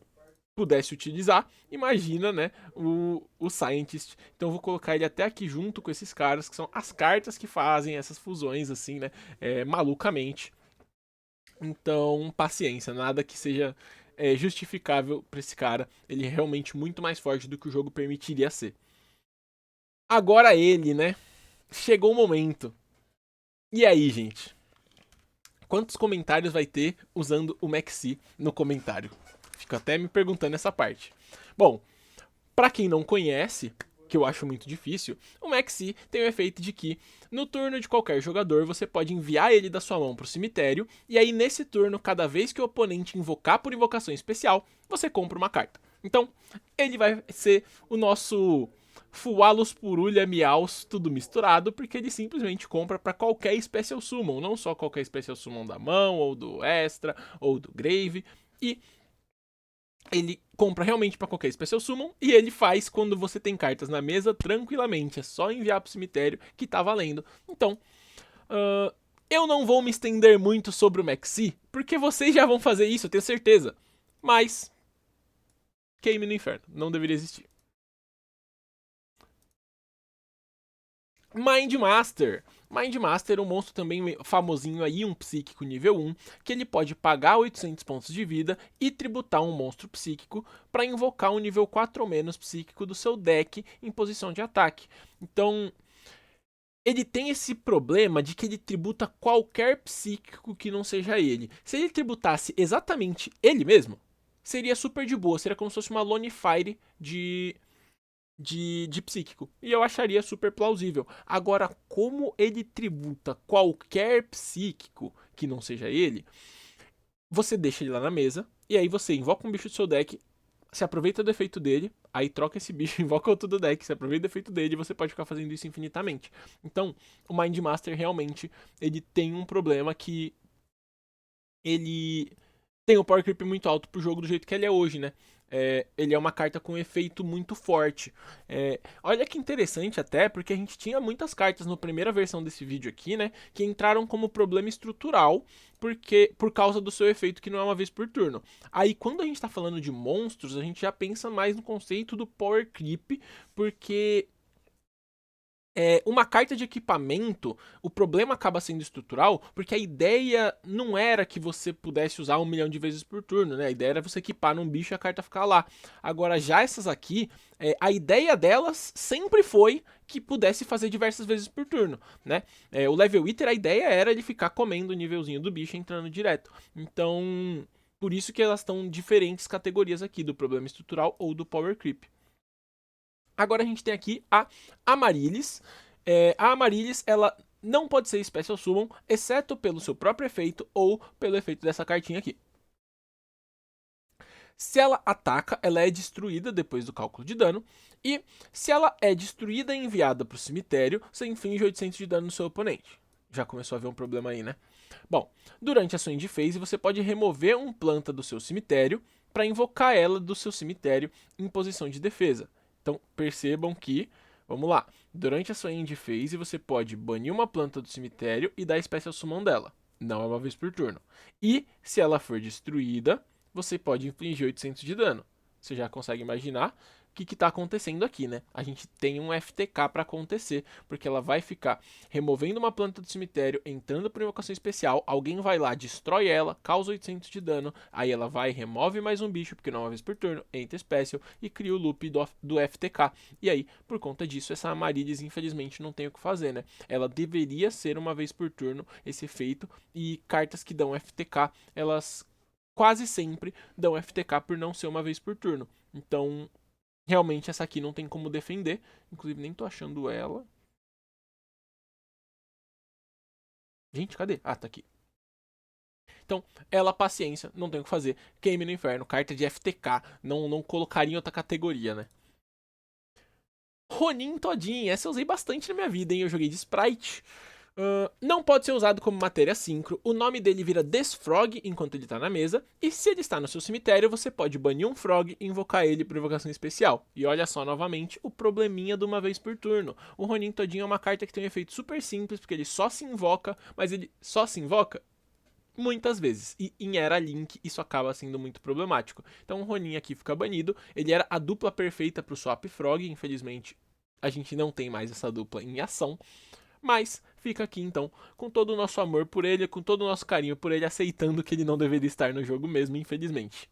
S1: pudesse utilizar, imagina, né, o Scientist. Então eu vou colocar ele até aqui junto com esses caras, que são as cartas que fazem essas fusões, assim, né, malucamente. Então, paciência, nada que seja justificável para esse cara. Ele é realmente muito mais forte do que o jogo permitiria ser. Agora ele, né, chegou o momento. E aí, gente? Quantos comentários vai ter usando o Maxi no comentário? Fico até me perguntando essa parte. Bom, para quem não conhece, que eu acho muito difícil, o Maxi tem o efeito de que no turno de qualquer jogador você pode enviar ele da sua mão pro cemitério, e aí nesse turno, cada vez que o oponente invocar por invocação especial, você compra uma carta. Então, ele vai ser o nosso Fualos, Purulha, Miaus, tudo misturado, porque ele simplesmente compra para qualquer Special Summon, não só qualquer Special Summon da mão, ou do Extra, ou do Grave, e ele compra realmente para qualquer Special Summon, e ele faz quando você tem cartas na mesa tranquilamente, é só enviar pro cemitério que tá valendo. Então, eu não vou me estender muito sobre o Maxi, porque vocês já vão fazer isso, eu tenho certeza. Mas, queime no inferno, não deveria existir. Mind Master. Mind Master é um monstro também famosinho aí, um psíquico nível 1, que ele pode pagar 800 pontos de vida e tributar um monstro psíquico para invocar um nível 4 ou menos psíquico do seu deck em posição de ataque. Então, ele tem esse problema de que ele tributa qualquer psíquico que não seja ele. Se ele tributasse exatamente ele mesmo, seria super de boa, seria como se fosse uma Lone Fire de psíquico. E eu acharia super plausível. Agora, como ele tributa qualquer psíquico que não seja ele, você deixa ele lá na mesa, e aí você invoca um bicho do seu deck, se aproveita do efeito dele, aí troca esse bicho, invoca outro do deck, se aproveita do efeito dele, e você pode ficar fazendo isso infinitamente. Então, o Mind Master realmente, ele tem um problema que ele tem um power creep muito alto pro jogo do jeito que ele é hoje, né? Ele é uma carta com efeito muito forte. Olha que interessante até, porque a gente tinha muitas cartas na primeira versão desse vídeo aqui, né? Que entraram como problema estrutural, por causa do seu efeito que não é uma vez por turno. Aí quando a gente tá falando de monstros, a gente já pensa mais no conceito do power creep, porque uma carta de equipamento, o problema acaba sendo estrutural, porque a ideia não era que você pudesse usar 1 milhão de vezes por turno, né? A ideia era você equipar num bicho e a carta ficar lá. Agora, já essas aqui, a ideia delas sempre foi que pudesse fazer diversas vezes por turno, né? O Level Eater, a ideia era ele ficar comendo o nívelzinho do bicho e entrando direto. Então, por isso que elas estão em diferentes categorias aqui, do problema estrutural ou do power creep. Agora a gente tem aqui a Amaryllis. A Amaryllis, ela não pode ser Special Summon, exceto pelo seu próprio efeito ou pelo efeito dessa cartinha aqui. Se ela ataca, ela é destruída depois do cálculo de dano. E se ela é destruída e enviada para o cemitério, você inflige 800 de dano no seu oponente. Já começou a haver um problema aí, né? Bom, durante a sua end phase, você pode remover um planta do seu cemitério para invocar ela do seu cemitério em posição de defesa. Então, percebam que, vamos lá, durante a sua end phase, você pode banir uma planta do cemitério e dar Special Summon dela. Não é uma vez por turno. E, se ela for destruída, você pode infligir 800 de dano. Você já consegue imaginar o que está acontecendo aqui, né? A gente tem um FTK para acontecer, porque ela vai ficar removendo uma planta do cemitério, entrando por invocação especial, alguém vai lá, destrói ela, causa 800 de dano, aí ela vai, remove mais um bicho, porque não é uma vez por turno, entra special e cria o loop do FTK. E aí, por conta disso, essa Amaryllis, infelizmente, não tem o que fazer, né? Ela deveria ser uma vez por turno esse efeito, e cartas que dão FTK, elas quase sempre dão FTK por não ser uma vez por turno. Então, realmente essa aqui não tem como defender. Inclusive, nem tô achando ela. Gente, cadê? Ah, tá aqui. Então, ela, paciência, não tem o que fazer. Queime no inferno, carta de FTK. Não colocaria em outra categoria, né? Ronin Todin, essa eu usei bastante na minha vida, hein? Eu joguei de Sprite. Não pode ser usado como matéria sincro, o nome dele vira Desfrog enquanto ele está na mesa, e se ele está no seu cemitério, você pode banir um Frog e invocar ele por invocação especial. E olha só novamente o probleminha de uma vez por turno. O Ronin Todinho é uma carta que tem um efeito super simples, porque ele só se invoca, mas ele só se invoca muitas vezes, e em Era Link isso acaba sendo muito problemático. Então o Ronin aqui fica banido, ele era a dupla perfeita para o Swap Frog, infelizmente a gente não tem mais essa dupla em ação. Mas fica aqui então, com todo o nosso amor por ele, com todo o nosso carinho por ele, aceitando que ele não deveria estar no jogo mesmo, infelizmente.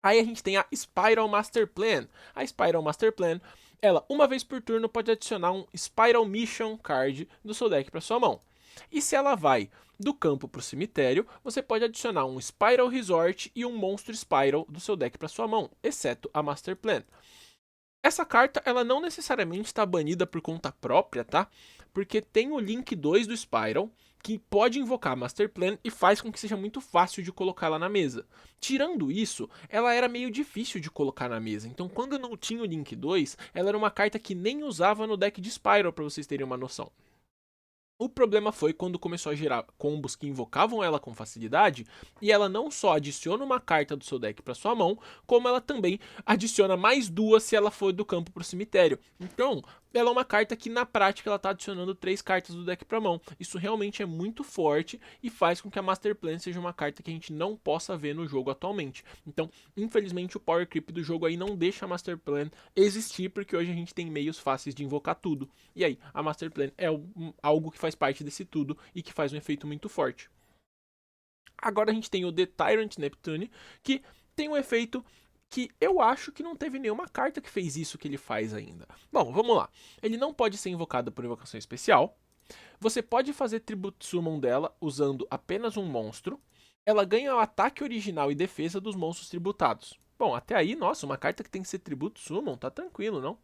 S1: Aí a gente tem a Spiral Master Plan. A Spiral Master Plan, ela uma vez por turno pode adicionar um Spiral Mission Card do seu deck para sua mão. E se ela vai do campo para o cemitério, você pode adicionar um Spiral Resort e um monstro Spiral do seu deck para sua mão, exceto a Master Plan. Essa carta, ela não necessariamente está banida por conta própria, tá? Porque tem o Link 2 do Spiral, que pode invocar Master Plan e faz com que seja muito fácil de colocar ela na mesa. Tirando isso, ela era meio difícil de colocar na mesa, então quando não tinha o Link 2, ela era uma carta que nem usava no deck de Spiral, pra vocês terem uma noção. O problema foi quando começou a gerar combos que invocavam ela com facilidade, e ela não só adiciona uma carta do seu deck para sua mão, como ela também adiciona mais duas se ela for do campo para o cemitério. Então, ela é uma carta que na prática ela está adicionando 3 cartas do deck para mão. Isso realmente é muito forte e faz com que a Master Plan seja uma carta que a gente não possa ver no jogo atualmente. Então, infelizmente, o Power Creep do jogo aí não deixa a Master Plan existir, porque hoje a gente tem meios fáceis de invocar tudo. E aí, a Master Plan é algo que faz parte desse tudo e que faz um efeito muito forte. Agora a gente tem o The Tyrant Neptune, que tem um efeito que eu acho que não teve nenhuma carta que fez isso que ele faz ainda. Bom, vamos lá. Ele não pode ser invocado por invocação especial. Você pode fazer Tribute Summon dela usando apenas um monstro. Ela ganha o ataque original e defesa dos monstros tributados. Bom, até aí, nossa, uma carta que tem que ser Tribute Summon, tá tranquilo, não?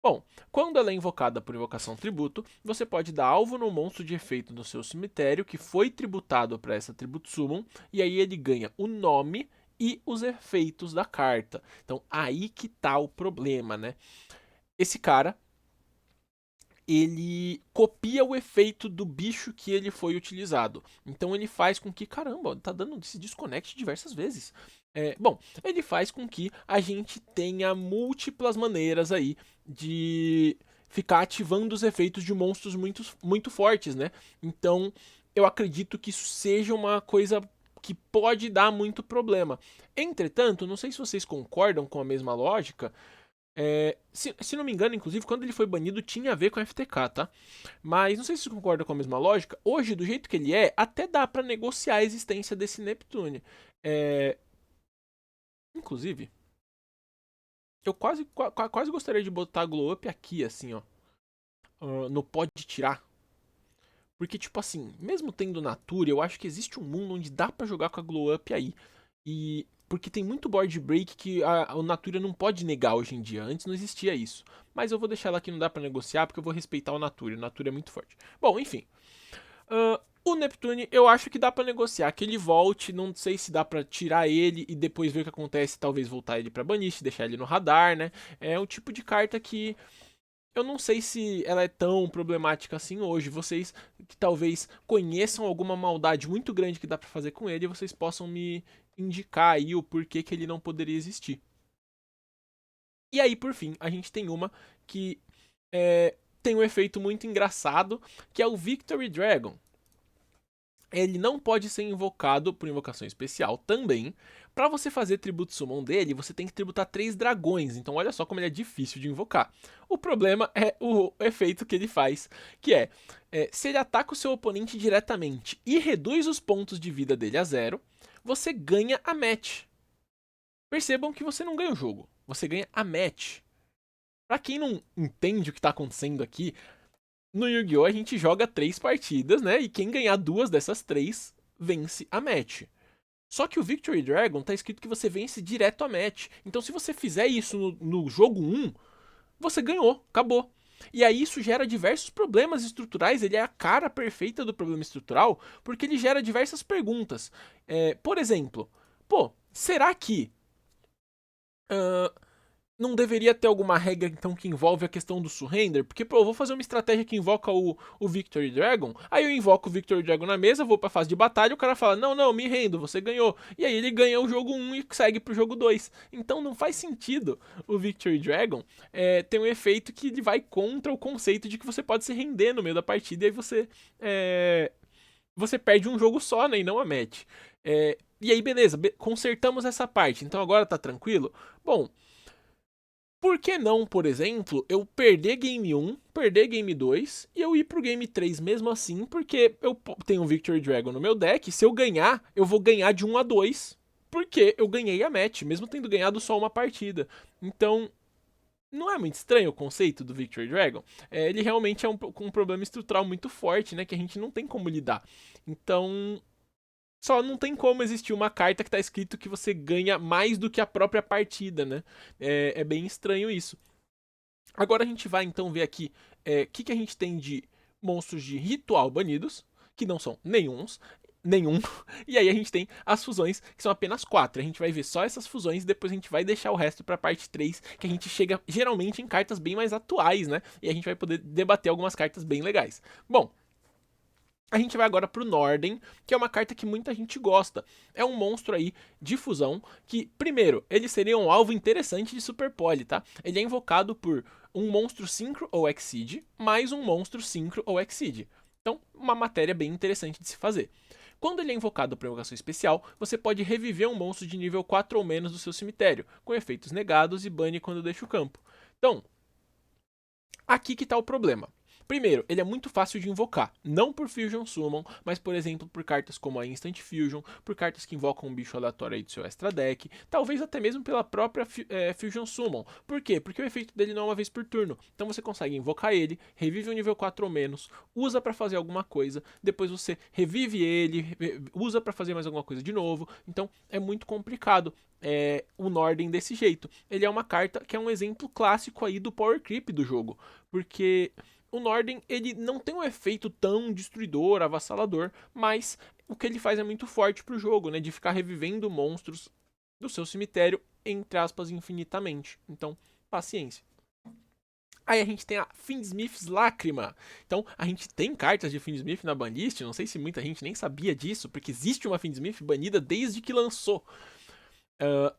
S1: Bom, quando ela é invocada por invocação tributo, você pode dar alvo no monstro de efeito do seu cemitério que foi tributado para essa Tribute Summon, e aí ele ganha o nome e os efeitos da carta. Então aí que tá o problema, né? Esse cara, ele copia o efeito do bicho que ele foi utilizado. Então ele faz com que, caramba, tá dando esse desconect diversas vezes. Bom, ele faz com que a gente tenha múltiplas maneiras aí de ficar ativando os efeitos de monstros muito fortes, né? Então eu acredito que isso seja uma coisa que pode dar muito problema. Entretanto, não sei se vocês concordam com a mesma lógica. Se não me engano, inclusive, quando ele foi banido tinha a ver com a FTK, tá? Mas não sei se você concorda com a mesma lógica. Hoje, do jeito que ele é, até dá pra negociar a existência desse Neptune. Inclusive, eu quase gostaria de botar a Glow Up aqui, assim, ó. No pode tirar. Porque, tipo assim, mesmo tendo Natura, eu acho que existe um mundo onde dá pra jogar com a Glow Up aí. E porque tem muito board break que a Natura não pode negar hoje em dia. Antes não existia isso. Mas eu vou deixar ela aqui, não dá pra negociar, porque eu vou respeitar o Natura. O Natura é muito forte. Bom, enfim. O Neptune, eu acho que dá pra negociar. Que ele volte, não sei se dá pra tirar ele e depois ver o que acontece. Talvez voltar ele pra Banish, deixar ele no radar, né? É um tipo de carta que eu não sei se ela é tão problemática assim hoje. Vocês que talvez conheçam alguma maldade muito grande que dá pra fazer com ele, vocês possam me indicar aí o porquê que ele não poderia existir. E aí, por fim, a gente tem uma que tem um efeito muito engraçado, que é o Victory Dragon. Ele não pode ser invocado por invocação especial também. Para você fazer tributo summon dele, você tem que tributar 3 dragões. Então olha só como ele é difícil de invocar. O problema é o efeito que ele faz, que se ele ataca o seu oponente diretamente e reduz os pontos de vida dele a 0, você ganha a match. Percebam que você não ganha o jogo, você ganha a match. Para quem não entende o que está acontecendo aqui, no Yu-Gi-Oh! A gente joga 3 partidas, né? E quem ganhar 2 dessas 3 vence a match. Só que o Victory Dragon tá escrito que você vence direto a match. Então se você fizer isso no jogo 1, você ganhou, acabou. E aí isso gera diversos problemas estruturais, ele é a cara perfeita do problema estrutural, porque ele gera diversas perguntas. Por exemplo, será que não deveria ter alguma regra então que envolve a questão do surrender? Porque, eu vou fazer uma estratégia que invoca o Victory Dragon, aí eu invoco o Victory Dragon na mesa, vou pra fase de batalha, o cara fala, não, me rendo, você ganhou. E aí ele ganha o jogo 1 e segue pro jogo 2. Então não faz sentido o Victory Dragon ter um efeito que ele vai contra o conceito de que você pode se render no meio da partida e aí você perde um jogo só, né, e não a match. E aí, beleza, consertamos essa parte, então agora tá tranquilo? Bom, por que não, por exemplo, eu perder game 1, perder game 2 e eu ir pro game 3 mesmo assim, porque eu tenho um Victory Dragon no meu deck, se eu ganhar, eu vou ganhar de 1 a 2, porque eu ganhei a match, mesmo tendo ganhado só uma partida. Então, não é muito estranho o conceito do Victory Dragon? Ele realmente é um problema estrutural muito forte, né, que a gente não tem como lidar. Então, só não tem como existir uma carta que tá escrito que você ganha mais do que a própria partida, né? É bem estranho isso. Agora a gente vai então ver aqui o que a gente tem de monstros de ritual banidos, que não são nenhum. E aí a gente tem as fusões, que são apenas 4. A gente vai ver só essas fusões e depois a gente vai deixar o resto para a parte 3, que a gente chega geralmente em cartas bem mais atuais, né? E a gente vai poder debater algumas cartas bem legais. Bom, a gente vai agora pro Norden, que é uma carta que muita gente gosta. É um monstro aí de fusão que, primeiro, ele seria um alvo interessante de Super Poly, tá? Ele é invocado por um monstro Synchro ou Exceed, mais um monstro Synchro ou Exceed. Então, uma matéria bem interessante de se fazer. Quando ele é invocado por invocação especial, você pode reviver um monstro de nível 4 ou menos do seu cemitério, com efeitos negados e bane quando deixa o campo. Então, aqui que tá o problema. Primeiro, ele é muito fácil de invocar, não por Fusion Summon, mas por exemplo por cartas como a Instant Fusion, por cartas que invocam um bicho aleatório aí do seu extra deck, talvez até mesmo pela própria Fusion Summon. Por quê? Porque o efeito dele não é uma vez por turno, então você consegue invocar ele, revive um nível 4 ou menos, usa para fazer alguma coisa, depois você revive ele, usa para fazer mais alguma coisa de novo, então é muito complicado. O Norden desse jeito. Ele é uma carta que é um exemplo clássico aí do power creep do jogo, porque o Norden ele não tem um efeito tão destruidor, avassalador, mas o que ele faz é muito forte pro jogo, né? De ficar revivendo monstros do seu cemitério, entre aspas, infinitamente. Então, paciência. Aí a gente tem a Fiendsmith's Lágrima. Então, a gente tem cartas de Fiendsmith na banlist, não sei se muita gente nem sabia disso, porque existe uma Fiendsmith banida desde que lançou.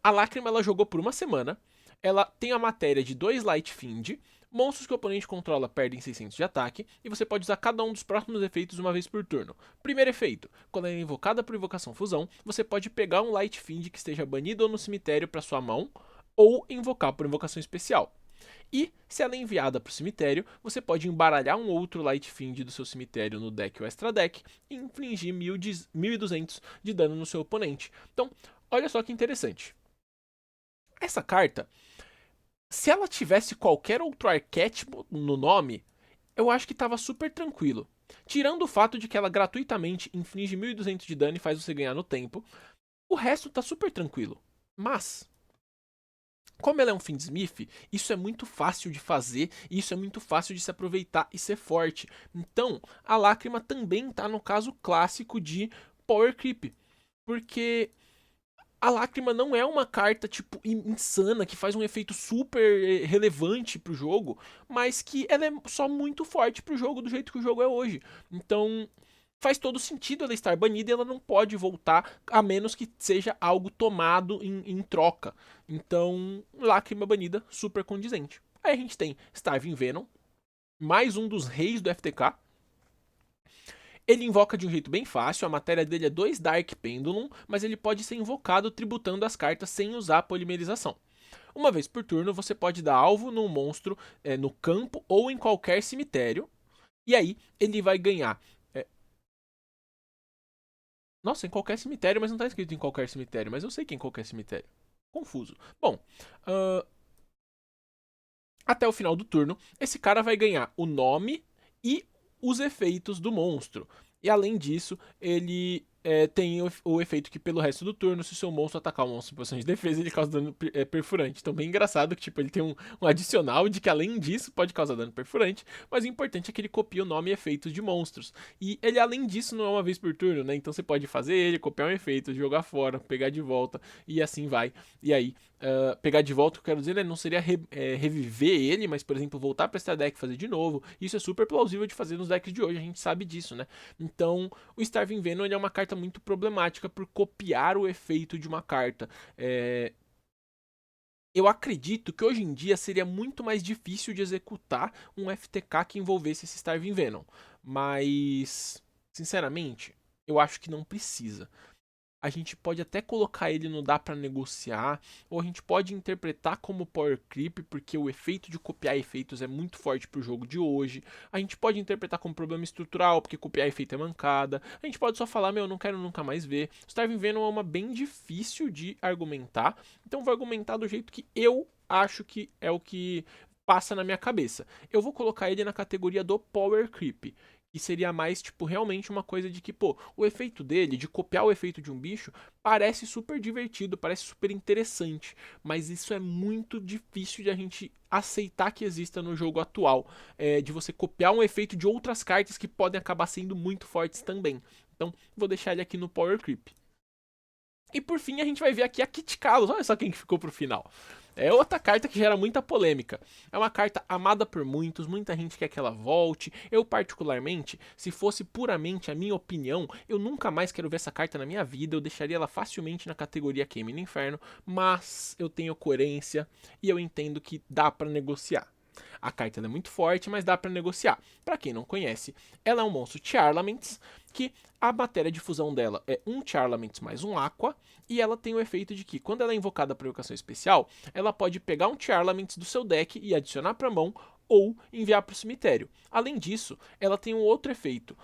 S1: A Lágrima ela jogou por uma semana, ela tem a matéria de 2 Light Fiend, monstros que o oponente controla perdem 600 de ataque, e você pode usar cada um dos próximos efeitos uma vez por turno. Primeiro efeito, quando ela é invocada por invocação fusão, você pode pegar um Light Fiend que esteja banido ou no cemitério para sua mão, ou invocar por invocação especial. E, se ela é enviada para o cemitério, você pode embaralhar um outro Light Fiend do seu cemitério no deck ou extra deck e infligir 1200 de dano no seu oponente. Então, olha só que interessante. Essa carta, se ela tivesse qualquer outro arquétipo no nome, eu acho que tava super tranquilo. Tirando o fato de que ela gratuitamente inflige 1200 de dano e faz você ganhar no tempo, o resto tá super tranquilo. Mas, como ela é um Fiendsmith, isso é muito fácil de fazer e isso é muito fácil de se aproveitar e ser forte. Então, a Lágrima também tá no caso clássico de Power Creep. Porque a Lágrima não é uma carta, tipo, insana, que faz um efeito super relevante pro jogo, mas que ela é só muito forte pro jogo, do jeito que o jogo é hoje. Então, faz todo sentido ela estar banida e ela não pode voltar, a menos que seja algo tomado em troca. Então, Lágrima banida, super condizente. Aí a gente tem Starving Venom, mais um dos reis do FTK, ele invoca de um jeito bem fácil, a matéria dele é 2 Dark Pendulum, mas ele pode ser invocado tributando as cartas sem usar a polimerização. Uma vez por turno, você pode dar alvo num monstro no campo ou em qualquer cemitério, e aí ele vai ganhar. Nossa, em qualquer cemitério, mas não tá escrito em qualquer cemitério, mas eu sei que é em qualquer cemitério. Confuso. Bom, até o final do turno, esse cara vai ganhar o nome e os efeitos do monstro. E além disso, ele tem o efeito que pelo resto do turno, se o seu monstro atacar um monstro em posição de defesa, ele causa dano perfurante. Então bem engraçado que tipo, ele tem um adicional de que além disso pode causar dano perfurante, mas o importante é que ele copia o nome e efeitos de monstros. E ele além disso não é uma vez por turno, né? Então você pode fazer ele, copiar um efeito, jogar fora, pegar de volta e assim vai. E aí, pegar de volta, eu quero dizer, né, não seria reviver ele, mas por exemplo, voltar para esse deck e fazer de novo. Isso é super plausível de fazer nos decks de hoje, a gente sabe disso, né? Então, o Starving Venom ele é uma carta muito problemática por copiar o efeito de uma carta. Eu acredito que hoje em dia seria muito mais difícil de executar um FTK que envolvesse esse Starving Venom. Mas, sinceramente, eu acho que não precisa. A gente pode até colocar ele no dá pra negociar, ou a gente pode interpretar como power creep, porque o efeito de copiar efeitos é muito forte pro jogo de hoje. A gente pode interpretar como problema estrutural, porque copiar efeito é mancada. A gente pode só falar, meu, não quero nunca mais ver. Starving Venom é uma bem difícil de argumentar, então vou argumentar do jeito que eu acho que é o que passa na minha cabeça. Eu vou colocar ele na categoria do power creep, E seria mais, tipo, realmente uma coisa de que, pô, o efeito dele, de copiar o efeito de um bicho, parece super divertido, parece super interessante. Mas isso é muito difícil de a gente aceitar que exista no jogo atual. De você copiar um efeito de outras cartas que podem acabar sendo muito fortes também. Então, vou deixar ele aqui no Power Creep. E por fim, a gente vai ver aqui a Kit Kalos. Olha só quem que ficou pro final. É outra carta que gera muita polêmica. É uma carta amada por muitos, muita gente quer que ela volte. Eu, particularmente, se fosse puramente a minha opinião, eu nunca mais quero ver essa carta na minha vida. Eu deixaria ela facilmente na categoria Queime no Inferno. Mas eu tenho coerência e eu entendo que dá pra negociar. A carta é muito forte, mas dá para negociar. Para quem não conhece, ela é um monstro Charlaments, que a matéria de fusão dela é um Charlaments mais um Aqua, e ela tem o efeito de que, quando ela é invocada para invocação especial, ela pode pegar um Charlaments do seu deck e adicionar para a mão, ou enviar para o cemitério. Além disso, ela tem um outro efeito.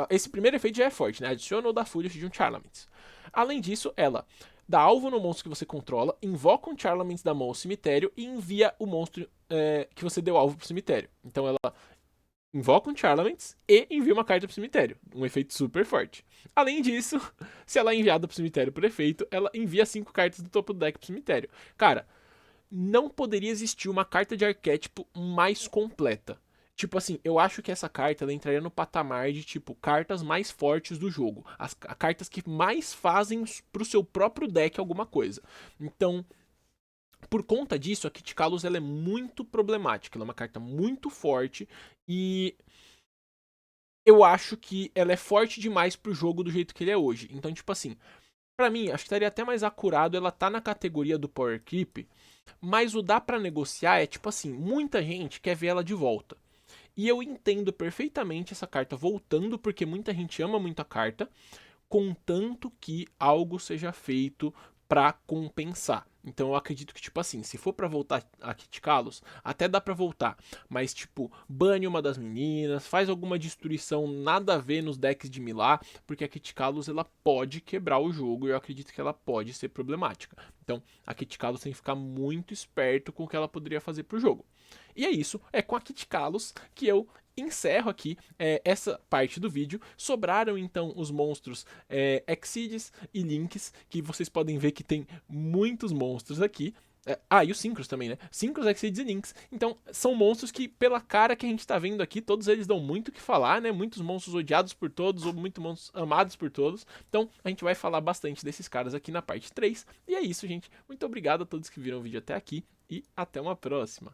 S1: Esse primeiro efeito já é forte, né? Adiciona ou dá fúria de um Charlaments. Além disso, ela dá alvo no monstro que você controla, invoca um Charlaments da mão ao cemitério e envia o monstro que você deu alvo pro cemitério. Então ela invoca um Charlaments e envia uma carta pro cemitério. Um efeito super forte. Além disso, se ela é enviada pro cemitério por efeito, ela envia 5 cartas do topo do deck pro cemitério. Cara, não poderia existir uma carta de arquétipo mais completa. Tipo assim, eu acho que essa carta ela entraria no patamar de, tipo, cartas mais fortes do jogo. As cartas que mais fazem pro seu próprio deck alguma coisa. Então, por conta disso, a Kit Kalos ela é muito problemática. Ela é uma carta muito forte e eu acho que ela é forte demais pro jogo do jeito que ele é hoje. Então, tipo assim, pra mim, acho que estaria até mais acurado ela tá na categoria do Power Creep, mas o dá pra negociar é tipo assim, muita gente quer ver ela de volta. E eu entendo perfeitamente essa carta voltando, porque muita gente ama muito a carta, contanto que algo seja feito pra compensar. Então eu acredito que, tipo assim, se for pra voltar a Kit Kalos, até dá pra voltar. Mas, tipo, bane uma das meninas, faz alguma destruição nada a ver nos decks de Milá, porque a Kit Kalos, ela pode quebrar o jogo e eu acredito que ela pode ser problemática. Então, a Kit Kalos tem que ficar muito esperto com o que ela poderia fazer pro jogo. E é isso, é com a Kit Kalos que eu encerro aqui essa parte do vídeo. Sobraram então os monstros Exceeds e Lynx, que vocês podem ver que tem muitos monstros aqui. E os Synchros também, né? Synchros, Exceeds e Lynx. Então, são monstros que, pela cara que a gente tá vendo aqui, todos eles dão muito o que falar, né? Muitos monstros odiados por todos, ou muitos monstros amados por todos. Então, a gente vai falar bastante desses caras aqui na parte 3. E é isso, gente. Muito obrigado a todos que viram o vídeo até aqui e até uma próxima.